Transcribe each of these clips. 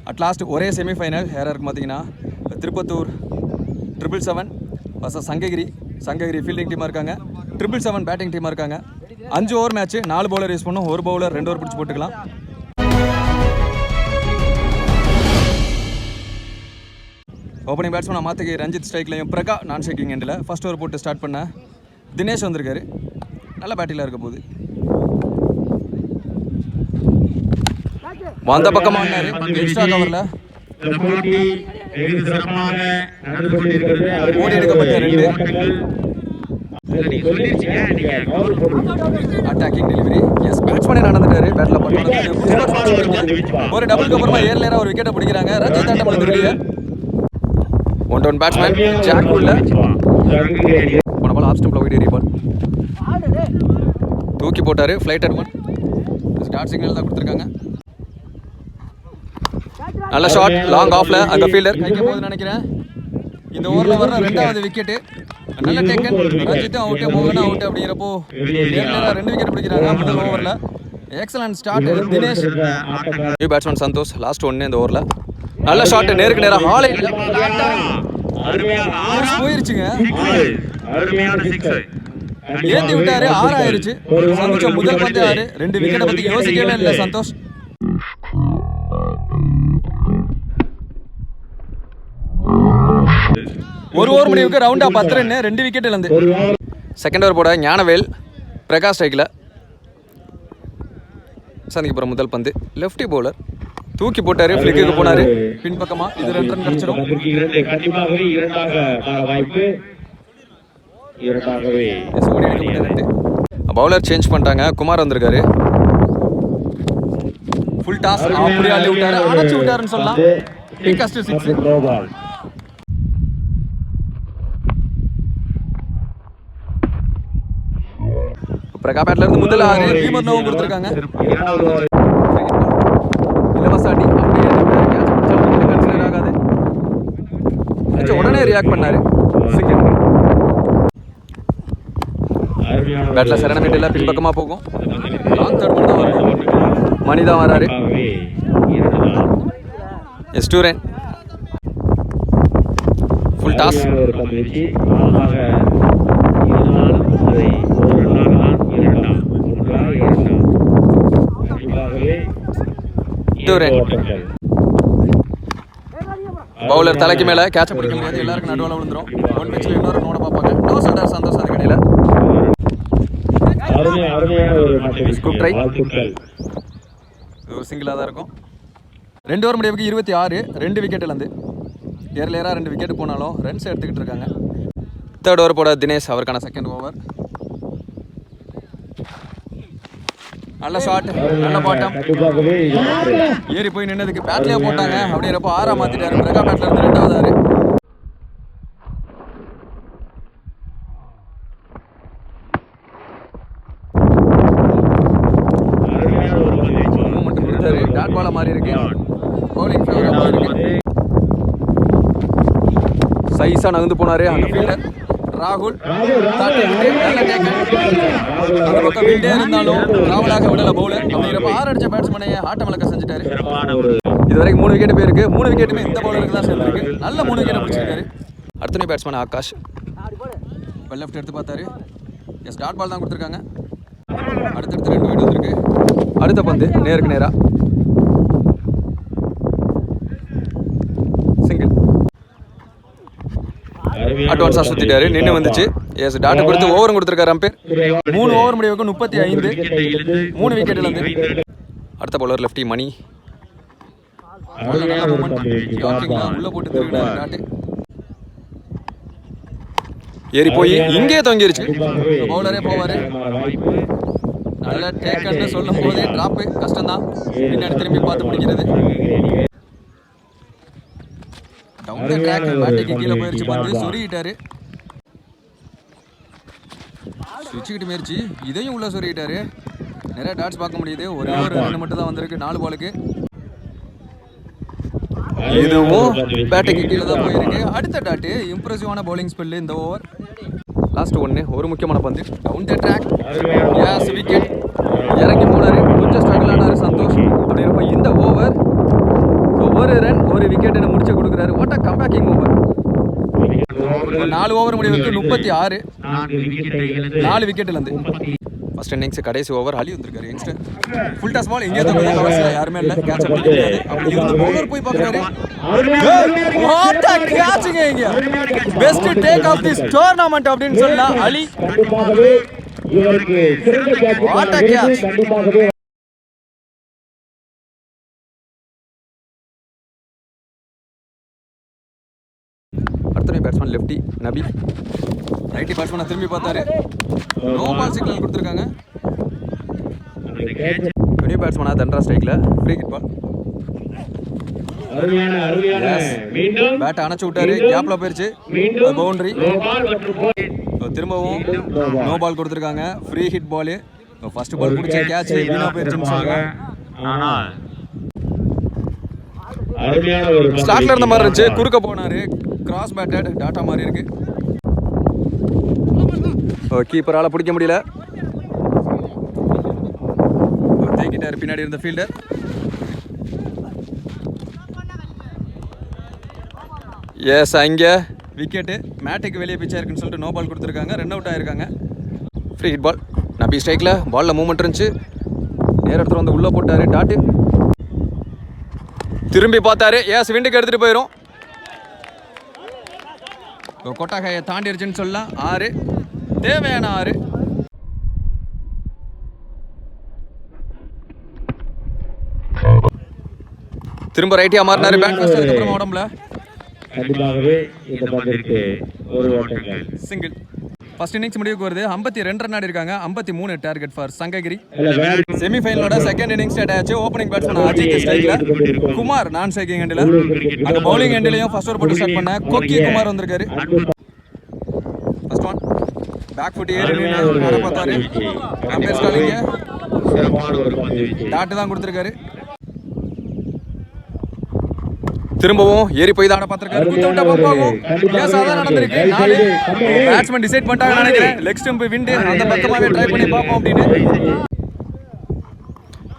At last ஒரே semi-final யாராக இருக்கும் பார்த்தீங்கன்னா திருப்பத்தூர் 777 வர்சஸ் சங்ககிரி ஃபீல்டிங் டீமாக இருக்காங்க, 777 பேட்டிங் டீமாக இருக்காங்க. 5 ஓவர் மேட்ச்சு, 4 பவுலர் யூஸ் பண்ணும், 1 பவுலர் 2 ஓவர் பிடிச்சி போட்டுக்கலாம். ஓப்பனிங் பேட்ஸ்மேன் மாற்றுக்கு ரஞ்சித் ஸ்ட்ரைக்லையும் பிரகா நான் ஷேக்கிங் எண்டில் ஃபர்ஸ்ட் ஓவர் போட்டு ஸ்டார்ட் பண்ண தினேஷ் வந்திருக்காரு. நல்ல பேட்டிங்கில் இருக்க போகுது. வந்த பக்கமாக ஆனாரு எக்ஸ்ட்ரா கவரில் ஓடி எடுக்கப்பட்ட 2 அட்டாக்கிங் டெலிவரி. எஸ், பேட்ஸ்மேனே நடந்துட்டாரு. பேட்டில் ஒரு டபுளுக்கு அப்புறமா ஏர்லேயராக ஒரு விக்கெட்டை பிடிக்கிறாங்க. ரஞ்சித் ஆட்டம் பண்ணது வெளியே. 1-1 பேட்ஸ்மேன் ஜாக் உள்ள போன பால் ஆஃப் ஸ்டம்பில் போயிட்டு பால் தூக்கி போட்டார். ஃப்ளைட்டர் 1 ஸ்டார்ட் சிக்னல் தான் கொடுத்துருக்காங்க. நல்ல ஷாட் லாங் ஆஃப்ல அந்த ஃபீல்டர் கைக்க போகுதுன்னு நினைக்கிறேன். இந்த ஓவரில் வர்ற 2வது விக்கெட்டு. நல்ல டேக்கன். ரஞ்சித்தும் அவுட்டு, மோகனும் அவுட்டு. அப்படிங்கிறப்போ 2 விக்கெட் பிடிக்கிறாங்க முதல் ஓவரில். Excellent start Dinesh. New batsman Santosh last 1 இந்த ஓவரில். நல்ல ஷாட் நேருக்கு நேராக ஹாலை போயிருச்சுங்க. ஏற்றி விட்டாரு. 6 ஆயிருச்சு. சந்தோஷ முதல் பந்து 6. 2 விக்கெட்டை பற்றி யோசிக்கவே இல்லை சந்தோஷ். ஒரு ஓவர் முடிவுக்கு ரவுண்டா 10 ரன், 2 விக்கெட் இழந்து. செகண்ட் ஓவர் போட ஞானவேல் பிரகாஷ் ஸ்ட்ரைக்கில் சந்திக்க போகிற முதல் பந்து லெஃப்டி பவுலர் தூக்கி போட்டாரு. ஃபிளிக்கு போனாரு பின்பக்கமா. இது 2 ரன் கிடைச்சிடும். பவுலர் சேஞ்ச் பண்ணிட்டாங்க. குமார் வந்திருக்காரு. ஃபுல் டாஸ் அப்படியே அள்ளி விட்டாரு. அடைச்சு விட்டாருன்னு சொல்லலாம். பிக்கஸ்ட் 6. பிரகா பேட்ல இருந்து முதல்ல 6 பீமர் நோவும் கொடுத்துருக்காங்க. இலவச அடி அப்படியே கன்சிடர் ஆகாது. உடனே ரியாக்ட் பண்ணாரு. பேட்ல சரண மீட்டில் பின்பக்கமா போகும். லாங் தேர்ட் பண்ண வரும். மணி தான் வராரு. எஸ்டூரன் ஃபுல் டாஸ். பவுலர் தலைக்கு மேல கேட்ச் பிடிக்க முடியாது. எல்லாருக்கும் நடுவில் விழுந்துரும். 1 பிச்சில் இன்னொரு நோட பார்ப்பாங்க. நோ சொல்றாரு சந்தோஷ். அது கடையில் ஒரு சிங்கிளாக தான் இருக்கும். 2 ஓவர் முடிவுக்கு 26. 2 விக்கெட் இழந்து. ஏர்லேயராக 2 விக்கெட் போனாலும் ரன்ஸ் எடுத்துக்கிட்டு இருக்காங்க. தேர்ட் ஓவர் போட தினேஷ் அவருக்கான செகண்ட் ஓவர். நல்ல ஷாட், நல்ல பாட்டம். ஏறி போய் நின்னதுக்கு பேட்லேயே போட்டாங்க. அப்படிங்கிறப்போ 6 மாற்றிட்டாரு. பிரகா பேட்ல இருந்து 2வது 6. மட்டும் கொடுத்தாரு. டாட் பால மாதிரி இருக்கு. பவுலிங் ஃபேவரா இருக்கு. சைஸா நகர்ந்து போனாரு அந்த ஃபீல்டர் ராகுல். அந்த பக்கம் விண்டே இருந்தாலும் ராகுலாக விடல பவுலர். அப்படிங்கிறப்ப 6 அடிச்ச பேட்ஸ்மேனையே ஆட்டம் வழக்க செஞ்சுட்டாரு. இது வரைக்கும் 3 விக்கெட் போயிருக்கு. 3 விக்கெட்டுமே இந்த பவுலருக்கு தான் சேர்ந்துருக்கு. நல்ல 3 விக்கெட் பிடிச்சிருக்காரு. அடுத்த பேட்ஸ்மேன் ஆகாஷ் லெஃப்ட் எடுத்து பார்த்தாரு. எஸ், டாட் பால் தான் கொடுத்துருக்காங்க. அடுத்தடுத்து 2 விக்கெட் வந்திருக்கு. அடுத்த பந்து நேருக்கு நேரா சிங்கிள். அட்வான்ஸாக சுற்றிட்டாரு. நின்று வந்துச்சு. எஸ், டாட்டை கொடுத்து ஓவரும் கொடுத்துருக்காரு அம்பேர். 3 ஓவர் முடிவுக்கு 35. 3 விக்கெட் இழந்து. அடுத்த பவுலர் லெஃப்டி மணி. உள்ள போட்டு திருவிழா டாட்டு ஏறி போய் இங்கே தொங்கிருச்சு. பவுலரே போவாரு. நல்ல டேக்கன்னு சொல்லும் போதே டிராப்பு கஷ்டம்தான். பின்னாடி திரும்பி பார்த்து பிடிக்கிறது. டவுன் த ட்ராக் பேட்டுக்கு கீழே போயிருச்சு. பார்த்து சொருகிட்டாரு. சுவிட்சுக்கிட்டு முயற்சி. இதையும் உள்ள சொருகிட்டாரு. நிறைய டாட்ஸ் பார்க்க முடியுது. ஒரே ஒரு ரன் மட்டும் தான் வந்திருக்கு 4 பாலுக்கு. இதுவும் பேட்டுக்கு கீழே தான் போயிருக்கு. அடுத்த டாட்டு இம்ப்ரெசிவான பவுலிங் ஸ்பெல்லு இந்த ஓவர். லாஸ்ட் 1 ஒரு முக்கியமான பந்து. Down the track. Yes, wicket. இறங்கி போனாரு. கொஞ்சம் ஸ்ட்ரகிள் ஆனாரு சந்தோஷ். அப்படிங்கிறப்ப இந்த ஓவர் ஒரு ரன் ஒரு விக்கெட் முடிச்சு கொடுக்குறாரு. What a comebacking over. 4 over முடிவுக்கு 36 4 விக்கெட்ல இருந்து. ஃபர்ஸ்ட் இன்னிங்ஸ் கடைசி ஓவர் அலி வந்திருக்காரு யங்ஸ்டர். ஃபுல் டாஸ் பால் எங்கேயோ தான் கவர்ஸ்ல யாருமே இல்ல. கேட்ச் பண்ண முடியாது. அப்படி இருந்து பவுலர் போய் பார்க்கறாரு. வாட் அ கேட்சிங் இங்க. Best take of this tournament அப்படினு சொல்லலாம் அலி. இவருக்கு சிறந்த கேட்ச். What a catch. அடுத்த பேட்ஸ்மேன் லெஃப்டி நபி. ரைட்டி பேட்ஸ்மேனை திரும்பி பார்த்தாரு. நோ பால் சிக்னல் கொடுத்துருக்காங்க. நியூ பேட்ஸ்மேனா தண்டரா ஸ்ட்ரைக்ல ஃப்ரீ ஹிட் பால். பேட் அணைச்சு விட்டாரு. கேப்ல போயிருச்சு. பவுண்டரி. திரும்பவும் நோ பால் கொடுத்துருக்காங்க. Free hit ball. First ball பிடிச்ச கேட்ச் வீணா போயிருச்சுன்னு சொல்லுங்க. ஸ்டார்ட்ல இருந்த மாதிரி இருந்துச்சு. குறுக்க போனாரு. கிராஸ் பேட்டட் டாட்டா மாதிரி இருக்கு. கீப்பரால பிடிக்க முடியல. தேக்கிட்டாரு பின்னாடி இருந்த ஃபீல்டர். எஸ் அங்கே விக்கெட்டு. மேட்டுக்கு வெளியே பிச்சா இருக்குன்னு சொல்லிட்டு நோ பால் கொடுத்துருக்காங்க. ரன் அவுட் ஆயிருக்காங்க. Free hit ball. நபி ஸ்ட்ரைக்கில் பாலில் மூவ்மெண்ட் இருந்துச்சு. நேரத்தில் வந்து உள்ளே போட்டார். டாட்டு திரும்பி பார்த்தாரு. எஸ் விண்டுக்கு எடுத்துகிட்டு போயிடும். கொட்டாகையை தாண்டிருச்சுன்னு சொல்லலாம். 6 தேவையான 6. திரும்ப ரைட்டியா மாறினாரு. பேட் ஃபர்ஸ்ட் அதுக்கப்புறம் உடம்புல கண்டிப்பாகவே இந்த பந்திற்கு ஒரு ஓட்டங்கள். சிங்கிள். ஃபர்ஸ்ட் இன்னிங்ஸ் முடிவுக்கு வருது. 52 ரன் ஆடி இருக்காங்க. 53 டார்கெட் ஃபார் சங்ககிரி. செமிஃபைனலோட செகண்ட் இன்னிங்ஸ் ஸ்டார்ட் ஆச்சு. ஓப்பனிங் பேட்ஸ்மேன் அஜித் ஸ்ட்ரைக்ல. குமார் நான் ஸ்ட்ரைக்கிங் எண்டில். அங்க பவுலிங் எண்டிலையும் ஃபர்ஸ்ட் ஓவர் போட்டு ஸ்டார்ட் பண்ண கொக்கி குமார் வந்திருக்காரு. ஃபர்ஸ்ட் ஒன் பேக் ஃபுட் ஏறி நின்னு பார்த்தாரு. அம்பேர் ஸ்டாலிங்க டாட் தான் கொடுத்திருக்காரு. திரும்பவும் ஏறி போய் தான பார்த்திருக்காரு. குத்து விட்டா பாப்பாவும் கேஸ் அதான் நடந்திருக்கு. 4 பேட்ஸ்மேன் டிசைட் பண்ணிட்டாங்க நினைக்கிறேன். லெக் ஸ்டம்ப் விண்டு அந்த பக்கமாவே ட்ரை பண்ணி பார்ப்போம் அப்படின்னு.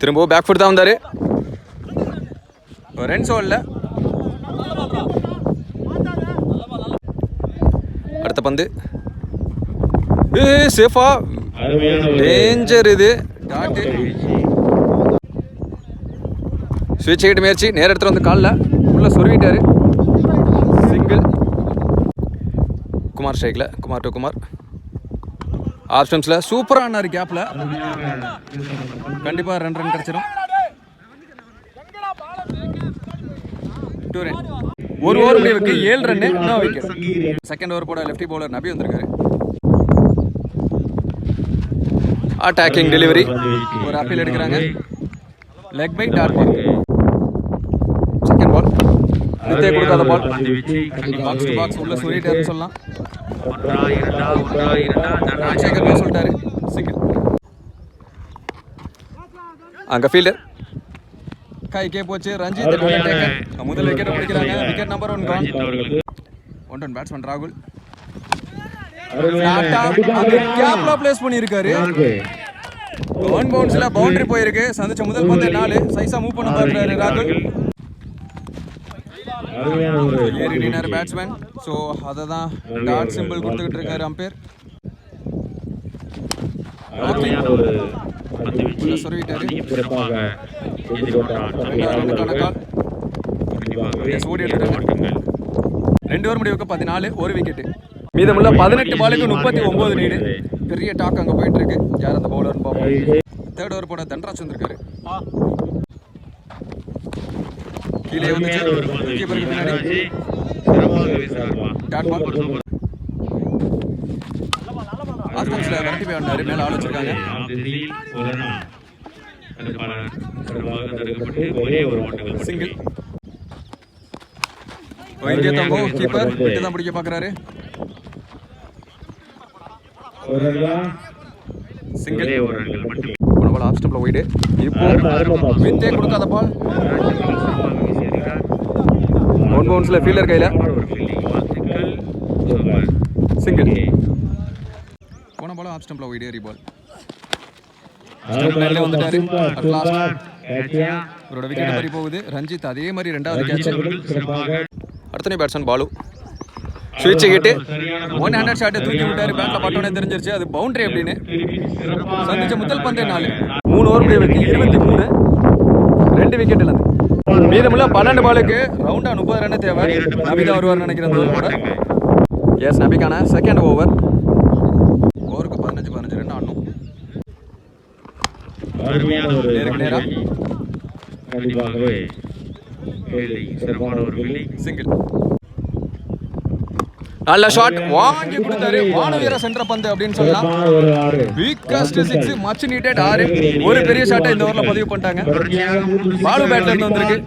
திரும்பவும் பேக் ஃபுட் தான் வந்தாரு. ரன் ஓவர்ல அடுத்த பந்து சேஃபா டேஞ்சர். இது டாட் ஸ்விட்ச் ஹிட் முயற்சி. நேர இடத்துல வந்து காலில் உள்ள சொருவிட்டாரு. சிங்கிள். குமார் ஸ்ட்ரைக்கில். குமார் டு குமார். ஆப்ஷன்ஸில் சூப்பராக ஆனார். கேப்பில் கண்டிப்பாக ரன் கிடச்சிடும். 2 ரன். ஒரு ஓவர் முடிவுக்கு 7 ரன்னு. இன்னும் விக்கெட். செகண்ட் ஓவர் போட லெஃப்டி பவுலர் நபி வந்திருக்காரு. Attacking delivery. ஒரு அப்பீல் எடுக்கிறாங்க. Leg bye dot ball. Second ball நித்தே கொடுக்காத பால். பாக்ஸ் டு பாக்ஸ் உள்ள சொல்லிட்டாருன்னு சொல்லலாம். ராஜசேகர் சொல்லிட்டாரு. சிங்கிள். அங்க ஃபீல்டர் கைக்கே போச்சு. ரஞ்சித் முதல் விக்கெட் பிடிக்கிறாங்க. Wicket number 1 Khan. 1 பேட்ஸ்மேன் ராகுல் கேப்ல பிளேஸ் பண்ணியிருக்காரு. 1 பவுன்ஸ்ல பவுண்டரி போயிருக்கு. சந்திச்ச முதல் பந்து 4. சைஸா மூவ் பண்ண பார்க்கிறாரு ராகுல். ஏறினார் பேட்ஸ்மேன். ஸோ அதை தான் டாட் சிம்பிள் கொடுத்துக்கிட்டு இருக்காரு அம்பேர். சொருவிட்டாரு. ஓடி எடுத்துட்டாங்க. 2 ஓவர் முடிவுக்கு 14 1 விக்கெட். மீதமுள்ள 18 பாலுக்கு 39 நீடு. பெரிய டாக் அங்கே போயிட்டு இருக்கு. யார் அந்த பவுலர்னு பார்ப்போம். தேர்ட் ஓவர் போட தன்ராஜ் வந்திருக்காரு. கீழே வந்துச்சு. கீப்பருக்கு பின்னாடி டாட் பால். ஆஸ்டன்ஸ்ல விரட்டி போய் வந்தாரு. மேல ஆள் வச்சிருக்காங்க. சிங்கிள். இங்கே தங்கும். கீப்பர் விட்டு தான் பிடிக்க பார்க்கறாரு. சிங்கிள். ஒரு பால் ஆஃப் ஸ்டம்ப்ல போயிடு. இப்போ வித்தே கொடுக்காத பால். 1 பவுன்ஸ்ல ஃபீல்டர் கையில. சிங்கிள். போன பால் ஆஃப் ஸ்டம்ப்ல போயிடு. ரீபால். ஸ்டம்ப்ல வந்துட்டாரு. அட் லாஸ்ட் இவரோட விக்கெட் பறி போகுது. ரஞ்சித் அதே மாதிரி ரெண்டாவது கேட்ச். அடுத்த பேட்ஸ்மேன் பாலு ஸ்விட்ச் ஹிட் 100 ஷாட் தூக்கி விட்டாரு. பேட்ல பட்டோனே தெரிஞ்சிருச்சு அது பவுண்டரி அப்படின்னு. சந்திச்ச முதல் பந்தே 4 3 ஓவர் முடிவுக்கு 23 2 விக்கெட் இழந்து. மீதமுள்ள 12 பாலுக்கு ரவுண்டா 30 ரன் தேவை. நபி தான் வருவார் நினைக்கிறேன் ஓவரோட. எஸ் நபிக்கான செகண்ட் ஓவருக்கு 15 ரன் ஆடணும். சிங்கிள் நல்ல ஷாட் வாங்கி கொடுத்தாரு. வானவீர சென்ற பந்து அப்படின்னு சொல்லலாம். வீக்கஸ்ட் 6 மச் நீட்டட் 6 ஒரு பெரிய ஷாட்டை இந்த ஓவர்ல பதிவு பண்ணிட்டாங்க. பாலு பேட்ல இருந்து வந்திருக்கு.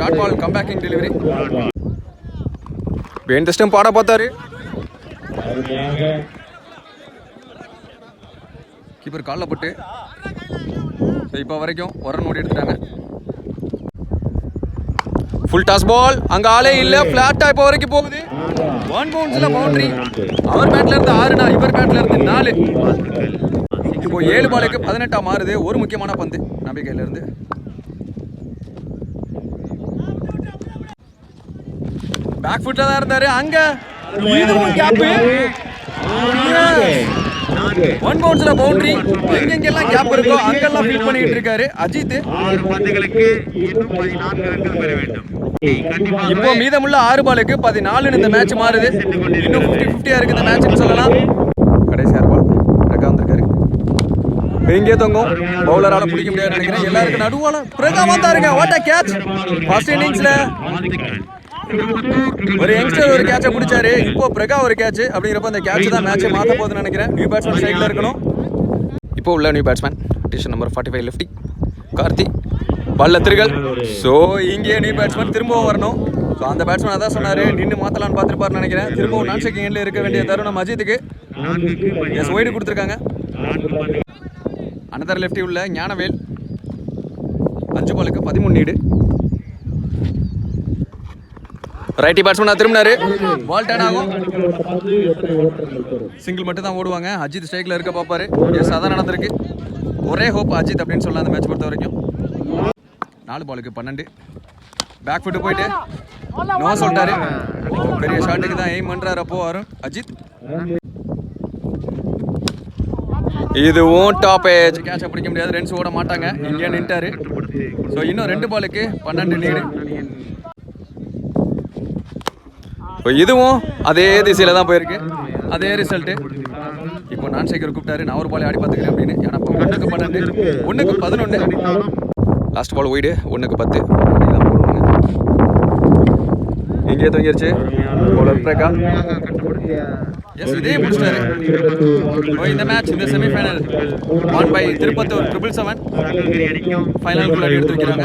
Dot ball comebacking delivery. வேண்ட் ஸ்டம் பாட பார்த்தாரு. கீப்பர் கால்ல போட்டு இப்போ வரைக்கும் ஒரு ரன் ஓடி எடுத்துட்டாங்க. ஃபுல் டாஸ் பால் அங்க ஆளே இல்ல. பிளாட்டா இப்போ வரைக்கும் போகுது. 1 பவுன்ஸ்ல பவுண்டரி. அவர் பேட்ல இருந்து 6 இவர் பேட்ல இருந்து 4. இப்போ 7 பாலுக்கு 18 மாறுது. ஒரு முக்கியமான பந்து நம்பிக்கையில இருந்து. பேக் ஃபுட்ல தான் இருந்தாரு. அங்க இதுவும் கேப். 1 பவுன்ஸ்ல பவுண்டரி. எங்கெங்கெல்லாம் கேப் இருக்கோ அங்கெல்லாம் ஃபீல் பண்ணிட்டு இருக்காரு அஜித். இப்போ மீதமுள்ள 6 பாலுக்கு 14 இந்த மேட்ச் மாறுது. இன்னும் 50-50 இருக்கு இந்த மேட்ச்னு சொல்லலாம். கடைசி 6 பால் பிரகா வந்திருக்காரு. எங்கே தொங்கும் பவுலரால பிடிக்க முடியாது நினைக்கிறேன். எல்லாருக்கும் நடுவால பிரகா வந்தாருங்க. What a catch. ஃபர்ஸ்ட் இன்னிங்ஸ்ல ஒரு யங்ஸ்டர் ஒரு கேட்சை பிடிச்சாரு. இப்போ பிரகா ஒரு கேட்ச் அப்படிங்கிறப்ப அந்த கேட்ச் தான் மேட்சை மாற்ற போகுதுன்னு நினைக்கிறேன். நியூ பேட்ஸ்மேன் சைடில் இருக்கணும். இப்போ உள்ள நியூ பேட்ஸ்மேன் டிஷன் நம்பர் 45 லெஃப்டி கார்த்தி பல்லத்திரிகள். ஸோ இங்கே நியூ பேட்ஸ்மேன் திரும்பவும் வரணும். ஸோ அந்த பேட்ஸ்மேன் அதான் சொன்னார் நின்று மாற்றலான்னு பார்த்துருப்பாருன்னு நினைக்கிறேன். திரும்பவும் நான் செக்கிங் எண்ணில் இருக்க வேண்டிய தருணம் அஜித்துக்கு. எஸ் ஒய்டு கொடுத்துருக்காங்க. அனதர் லெஃப்டி உள்ள ஞானவேல் 5 பாலுக்கு 13 நீடு. ரைட்டி பேட்ஸ்மேன் திரும்பினாரு. பால் டர்ன் ஆகும். சிங்கிள் மட்டும் தான் ஓடுவாங்க. அஜித் ஸ்ட்ரைக்ல இருக்க பார்ப்பாரு. எஸ் அதான் நடந்திருக்கு. ஒரே ஹோப் அஜித் அப்படின்னு சொல்லலாம் அந்த மேட்ச் பொறுத்த வரைக்கும். 4 பாலுக்கு 12. பேக் ஃபுட்டு போயிட்டு நோ சொல்லிட்டாரு. பெரிய ஷாட்டுக்கு தான் எய்ம் பண்றாரு அப்போ வரும் அஜித். இதுவும் டாப் ஏஜ் கேட்ச பிடிக்க முடியாது. ரன்ஸ் ஓட மாட்டாங்க. இங்கே நின்ட்டாரு. ஸோ இன்னும் 2 பாலுக்கு 12 நீடு. இதுவும் அதே திசையில தான் போயிருக்கு. அதே ரிசல்ட். இப்போ நான் சேகர் கூப்பிட்டாரு. நான் ஒரு பால் ஆடி பார்த்துக்கிறேன் அப்படின்னு. ஏன்னா 1க்கு 12 1க்கு 11. லாஸ்ட் பால் ஒய்டு 1க்கு 10 போடுவாங்க. இங்கே தூங்கிருச்சு பவுலர் பிரகா. எஸ் இதே முடிச்சிட்டாரு. இந்த மேட்ச் இந்த செமிஃபைனல் 1 பை திருப்பத்தூர் 777 ஃபைனலுக்குள்ள எடுத்து வைக்கிறாங்க.